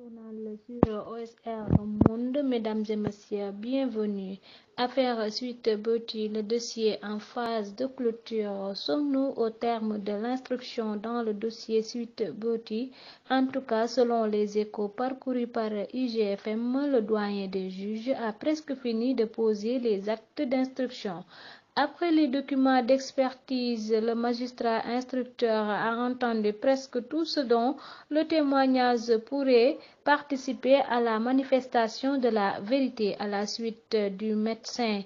journal sur OSR Monde, mesdames et messieurs, bienvenue. Affaire Sweet Beauty, le dossier en phase de clôture. Sommes-nous au terme de l'instruction dans le dossier Sweet Beauty? En tout cas, selon les échos parcourus par IGFM, le doyen des juges a presque fini de poser les actes d'instruction. Après les documents d'expertise, le magistrat instructeur a entendu presque tout ce dont le témoignage pourrait participer à la manifestation de la vérité à la suite du médecin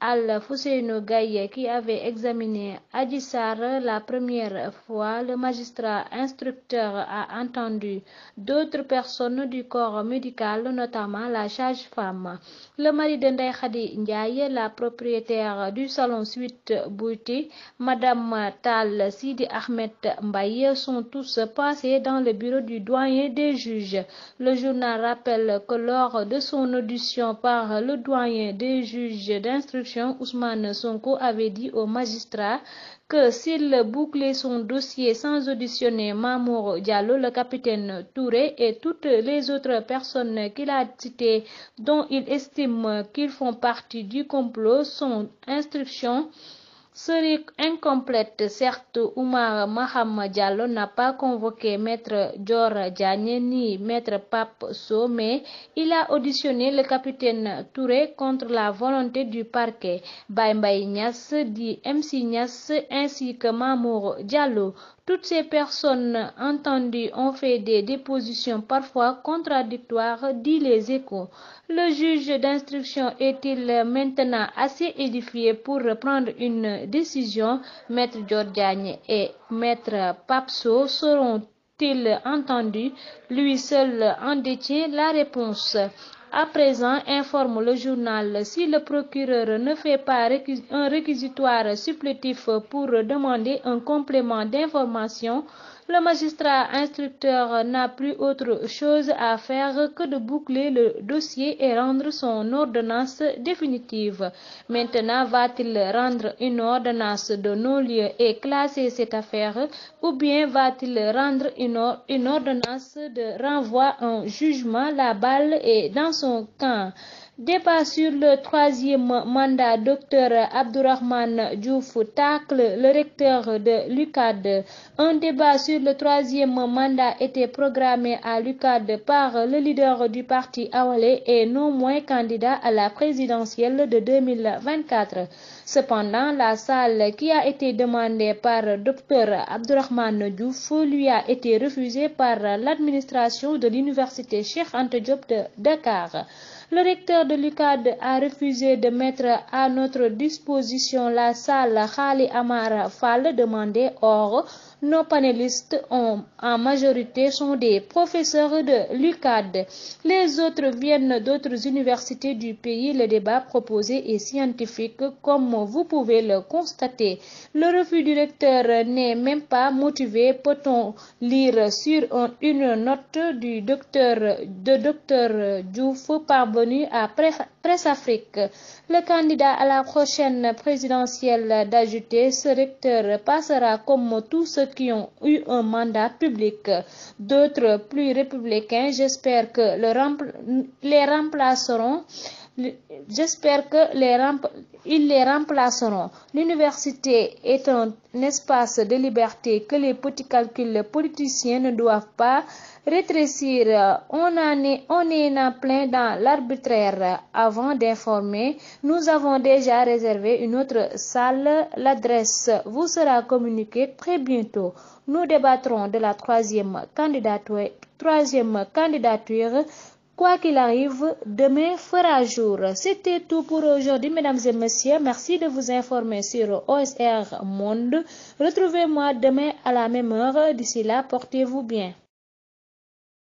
Al-Fousseynou Gaye qui avait examiné Adji Sarr la première fois. Le magistrat instructeur a entendu d'autres personnes du corps médical, notamment la sage-femme. Le mari de Ndeye Khady Ndiaye, la propriétaire du salon Sweet Beauty, Madame Tal Sidi Ahmed Mbaye, sont tous passés dans le bureau du doyen des juges. Le journal rappelle que lors de son audition par le doyen des juges d'instruction, Ousmane Sonko avait dit au magistrat que s'il bouclait son dossier sans auditionner Mamour Diallo, le capitaine Touré et toutes les autres personnes qu'il a citées dont il estime qu'ils font partie du complot, son instruction serait incomplète. Certes, Oumar Maham Diallo n'a pas convoqué Maître Dior Diagne ni Maître Pape Sow, mais il a auditionné le capitaine Touré contre la volonté du parquet. Baye Mbaye Niass dit MC Niass ainsi que Mamour Diallo. Toutes ces personnes entendues ont fait des dépositions parfois contradictoires, dit les Échos. Le juge d'instruction est-il maintenant assez édifié pour prendre une décision? Maître Dior Diagne et Maître Pape Sow seront-ils entendus? Lui seul en détient la réponse. À présent, informe le journal, si le procureur ne fait pas un réquisitoire supplétif pour demander un complément d'information, le magistrat instructeur n'a plus autre chose à faire que de boucler le dossier et rendre son ordonnance définitive. Maintenant, va-t-il rendre une ordonnance de non-lieu et classer cette affaire, ou bien va-t-il rendre une ordonnance de renvoi en jugement? La balle est dans son camp. Débat sur le troisième mandat. Dr Abdourahmane Diouf tacle le recteur de l'UCAD. Un débat sur le troisième mandat était programmé à l'UCAD par le leader du parti Awalé et non moins candidat à la présidentielle de 2024. Cependant, la salle qui a été demandée par Dr Abdourahmane Diouf lui a été refusée par l'administration de l'université Cheikh Anta Diop de Dakar. Le recteur de l'UCAD a refusé de mettre à notre disposition la salle Khali Amara Fall demandée. Or, nos panélistes en majorité sont des professeurs de l'UCAD. Les autres viennent d'autres universités du pays. Le débat proposé est scientifique, comme vous pouvez le constater. Le refus du recteur n'est même pas motivé, peut-on lire sur une note du docteur Diouf parvenu à Presse Afrique. Le candidat à la prochaine présidentielle d'ajouter, ce recteur passera comme tous ceux qui ont eu un mandat public. D'autres plus républicains, j'espère que les remplaceront. Ils les remplaceront. L'université est un espace de liberté que les petits calculs politiciens ne doivent pas rétrécir. On est en plein dans l'arbitraire. Avant d'informer, nous avons déjà réservé une autre salle. L'adresse vous sera communiquée très bientôt. Nous débattrons de la troisième candidature. Quoi qu'il arrive, demain fera jour. C'était tout pour aujourd'hui, mesdames et messieurs. Merci de vous informer sur OSR Monde. Retrouvez-moi demain à la même heure. D'ici là, portez-vous bien.